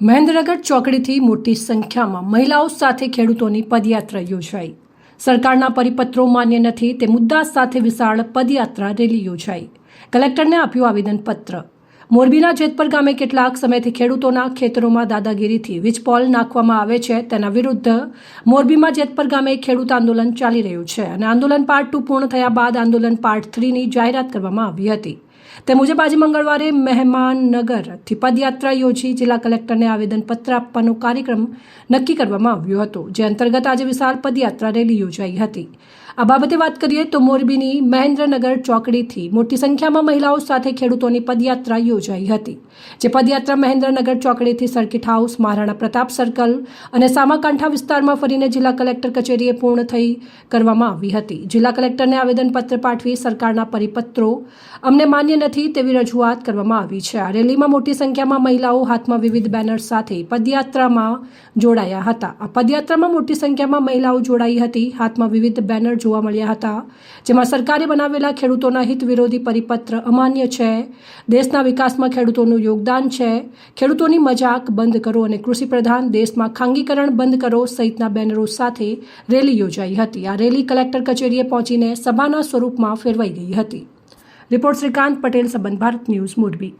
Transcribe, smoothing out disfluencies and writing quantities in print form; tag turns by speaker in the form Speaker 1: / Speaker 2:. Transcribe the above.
Speaker 1: મહેન્દ્રનગર ચોકડીથી મોટી સંખ્યામાં મહિલાઓ સાથે ખેડૂતોની પદયાત્રા યોજાઈ। સરકારના પરિપત્રો માન્ય નથી તે મુદ્દા સાથે વિશાળ પદયાત્રા રેલી યોજાઈ। કલેક્ટરને આપ્યું આવેદનપત્ર। મોરબીના જેતપર ગામે કેટલાક સમયથી ખેડૂતોના ખેતરોમાં દાદાગીરીથી વીજપોલ નાખવામાં આવે છે તેના વિરુદ્ધ મોરબીમાં જેતપર ગામે ખેડૂત આંદોલન ચાલી રહ્યું છે અને આંદોલન પાર્ટ 2 પૂર્ણ થયા બાદ આંદોલન પાર્ટ 3 ની જાહેરાત કરવામાં આવી હતી। તે મુજબ આજે મંગળવારે મહેમાનનગરથી પદયાત્રા યોજી જિલ્લા કલેક્ટરને આવેદનપત્ર આપવાનો કાર્યક્રમ નક્કી કરવામાં આવ્યો હતો, જે અંતર્ગત આજે વિશાળ પદયાત્રા રેલી યોજાઈ હતી। આ બાબતે વાત કરીએ તો મોરબીની મહેન્દ્રનગર ચોકડીથી મોટી સંખ્યામાં મહિલાઓ સાથે ખેડૂતોની પદયાત્રા યોજાઈ હતી, જે પદયાત્રા મહેન્દ્રનગર ચોકડીથી circuit house, Maharana Pratap circle અને સામાકાંઠા વિસ્તારમાં ફરીને જિલ્લા કલેક્ટર કચેરીએ પૂર્ણ કરવામાં આવી હતી। જિલ્લા કલેક્ટરને આવેદનપત્ર પાઠવી સરકારના પરિપત્રો અમને માન્ય નથી તેવી રજૂઆત કરવામાં આવી છે। આ રેલીમાં મોટી સંખ્યામાં મહિલાઓ હાથમાં વિવિધ બેનર્સ સાથે પદયાત્રામાં જોડાયા હતા। આ પદયાત્રામાં મોટી સંખ્યામાં મહિલાઓ જોડાઈ હતી, હાથમાં વિવિધ બેનર જોવા મળ્યા હતા, જેમાં સરકારે બનાવેલા ખેડૂતોના હિત વિરોધી પરિપત્ર અમાન્ય છે, દેશના વિકાસમાં ખેડૂતોનું યોગદાન છે, ખેડૂતોની મજાક બંધ કરો અને કૃષિ પ્રધાન દેશમાં ખાનગીકરણ બંધ કરો સહિતના બેનરો સાથે રેલી યોજાઈ હતી। આ રેલી કલેક્ટર કચેરીએ પહોંચીને સભાના સ્વરૂપમાં ફેરવાઈ ગઈ હતી। રિપોર્ટ શ્રીકાંત પટેલ, સંબંધ ભારત ન્યૂઝ, મોરબી।